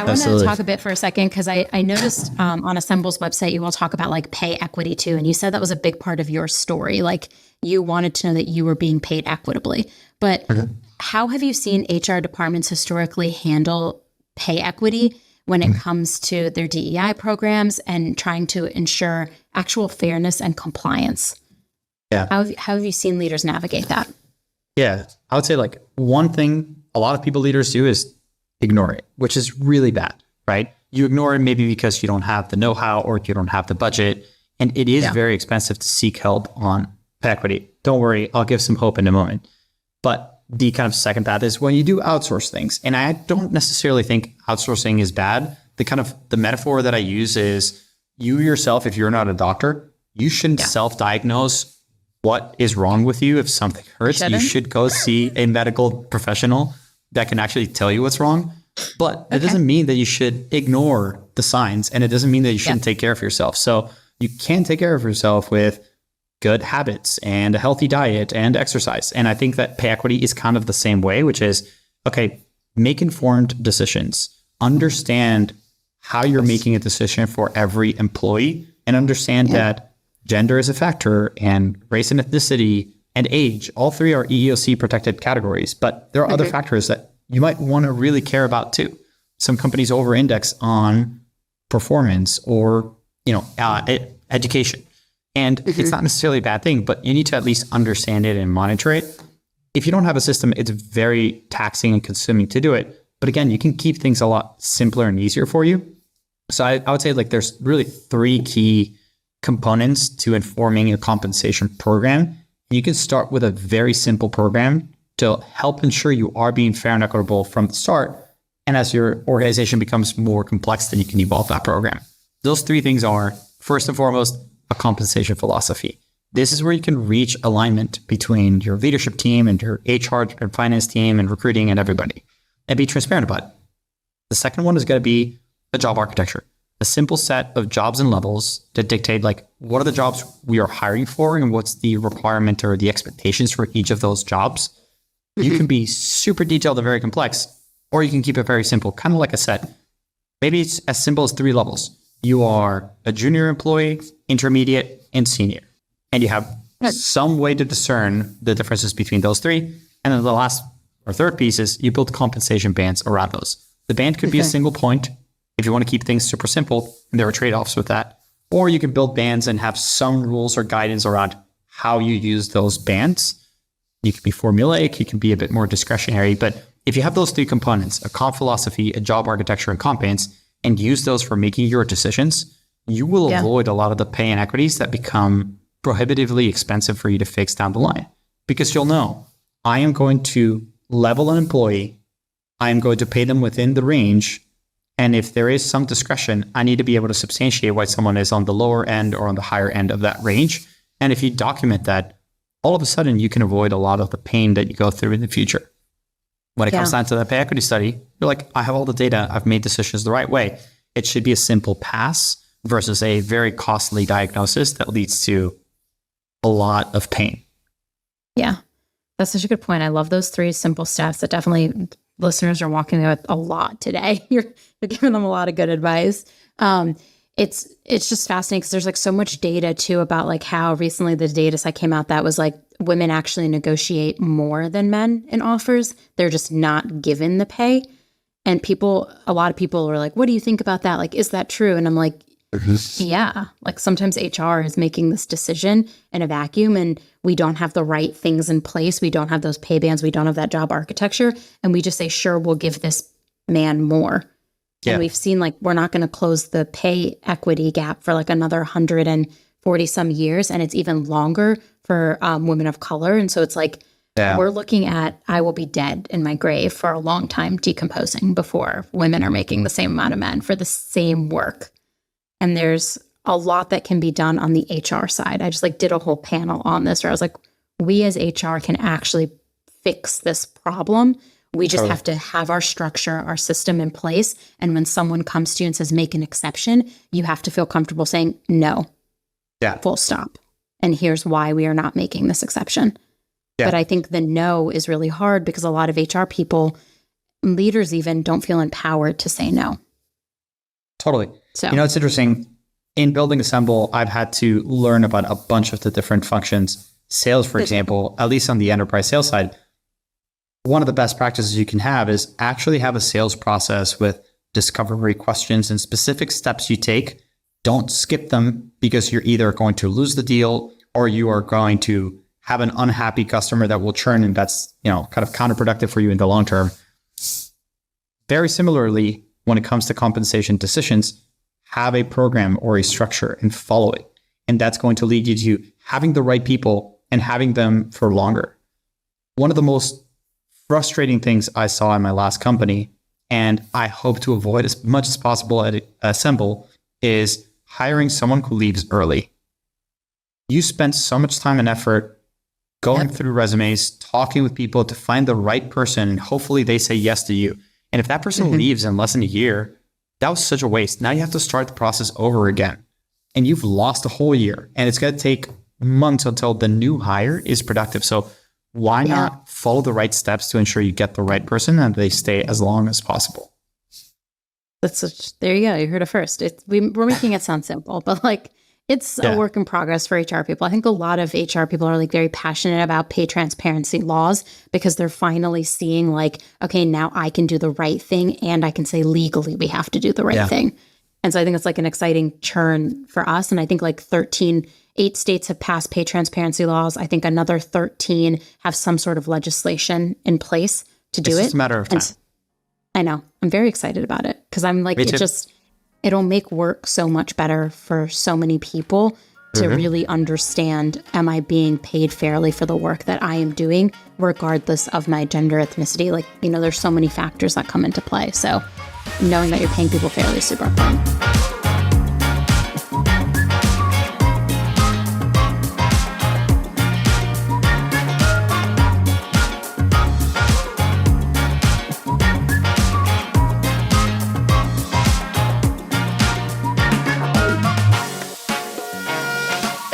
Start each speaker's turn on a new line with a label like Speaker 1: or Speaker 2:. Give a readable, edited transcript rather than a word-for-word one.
Speaker 1: I want to talk a bit for a second because I noticed on Assemble's website, you all talk about like pay equity too. And you said that was a big part of your story. Like you wanted to know that you were being paid equitably. But how have you seen HR departments historically handle pay equity when it comes to their DEI programs and trying to ensure actual fairness and compliance?
Speaker 2: Yeah.
Speaker 1: How have you seen leaders navigate that?
Speaker 2: Yeah, I would say like one thing a lot of people leaders do is ignore it, which is really bad, right? You ignore it maybe because you don't have the know-how or you don't have the budget. And it is very expensive to seek help on pay equity. Don't worry, I'll give some hope in a moment. But the kind of second that is when you do outsource things. And I don't necessarily think outsourcing is bad. The metaphor that I use is you yourself, if you're not a doctor, you shouldn't self-diagnose what is wrong with you. If something hurts, you should go see a medical professional that can actually tell you what's wrong. But it doesn't mean that you should ignore the signs, and it doesn't mean that you shouldn't take care of yourself. So you can take care of yourself with good habits and a healthy diet and exercise. And I think that pay equity is kind of the same way, which is, okay, make informed decisions, understand how you're making a decision for every employee, and understand that gender is a factor, and race and ethnicity and age, all three are EEOC protected categories. But there are other factors that you might want to really care about too. Some companies over-index on performance or, education. And it's not necessarily a bad thing, but you need to at least understand it and monitor it. If you don't have a system, it's very taxing and consuming to do it. But again, you can keep things a lot simpler and easier for you. So I would say like there's really three key components to informing a compensation program. You can start with a very simple program to help ensure you are being fair and equitable from the start. And as your organization becomes more complex, then you can evolve that program. Those three things are, first and foremost, a compensation philosophy. This is where you can reach alignment between your leadership team and your HR and finance team and recruiting and everybody, and be transparent about it. The second one is going to be a job architecture. A simple set of jobs and levels that dictate like what are the jobs we are hiring for and what's the requirement or the expectations for each of those jobs. You can be super detailed and very complex, or you can keep it very simple, kind of like a set. Maybe it's as simple as 3 levels. You are a junior employee, intermediate, and senior. And you have some way to discern the differences between those 3. And then the last or third piece is you build compensation bands around those. The band could be a single point, if you want to keep things super simple, and there are trade-offs with that. Or you can build bands and have some rules or guidance around how you use those bands. You can be formulaic, you can be a bit more discretionary. But if you have those 3 components, a comp philosophy, a job architecture, and comp bands, and use those for making your decisions, you will avoid a lot of the pay inequities that become prohibitively expensive for you to fix down the line. Because you'll know, I am going to level an employee, I am going to pay them within the range. And if there is some discretion, I need to be able to substantiate why someone is on the lower end or on the higher end of that range. And if you document that, all of a sudden you can avoid a lot of the pain that you go through in the future. When it comes down to the pay equity study, you're like, I have all the data, I've made decisions the right way. It should be a simple pass versus a very costly diagnosis that leads to a lot of pain.
Speaker 1: Yeah, that's such a good point. I love those 3 simple steps that definitely listeners are walking away with a lot today. You're giving them a lot of good advice. It's just fascinating because there's like so much data too about like how recently the data set came out that was like women actually negotiate more than men in offers. They're just not given the pay. And a lot of people are like, what do you think about that? Like, is that true? And I'm like, yeah, like sometimes HR is making this decision in a vacuum and we don't have the right things in place. We don't have those pay bands. We don't have that job architecture. And we just say, sure, we'll give this man more. Yeah. And we've seen like, we're not going to close the pay equity gap for like another 140 some years. And it's even longer for women of color. And so it's like, we're looking at, I will be dead in my grave for a long time decomposing before women are making the same amount of men for the same work. And there's a lot that can be done on the HR side. I just like did a whole panel on this where I was like, we as HR can actually fix this problem. We just have to have our structure, our system in place. And when someone comes to you and says, make an exception, you have to feel comfortable saying no, full stop. And here's why we are not making this exception. Yeah. But I think the no is really hard because a lot of HR people, leaders even, don't feel empowered to say no.
Speaker 2: Totally.
Speaker 1: So,
Speaker 2: It's interesting. In building Assemble, I've had to learn about a bunch of the different functions. Sales, for example, at least on the enterprise sales side, one of the best practices you can have is actually have a sales process with discovery questions and specific steps you take. Don't skip them because you're either going to lose the deal or you are going to have an unhappy customer that will churn, and that's, kind of counterproductive for you in the long term. Very similarly, when it comes to compensation decisions, have a program or a structure and follow it. And that's going to lead you to having the right people and having them for longer. One of the most frustrating things I saw in my last company, and I hope to avoid as much as possible at Assemble, is hiring someone who leaves early. You spent so much time and effort going through resumes, talking with people to find the right person, and hopefully they say yes to you. And if that person leaves in less than a year, that was such a waste. Now you have to start the process over again. And you've lost a whole year. And it's going to take months until the new hire is productive. So why not follow the right steps to ensure you get the right person and they stay as long as possible?
Speaker 1: There you go. You heard it first. We're making it sound simple, but it's a work in progress for HR people. I think a lot of HR people are very passionate about pay transparency laws because they're finally seeing okay, now I can do the right thing and I can say legally we have to do the right thing. And so I think it's an exciting churn for us. And I think 8 states have passed pay transparency laws. I think another 13 have some sort of legislation in place to do it. It's just
Speaker 2: a matter of time.
Speaker 1: I know. I'm very excited about it because I'm it'll make work so much better for so many people to really understand, am I being paid fairly for the work that I am doing, regardless of my gender, ethnicity? There's so many factors that come into play. So knowing that you're paying people fairly is super important.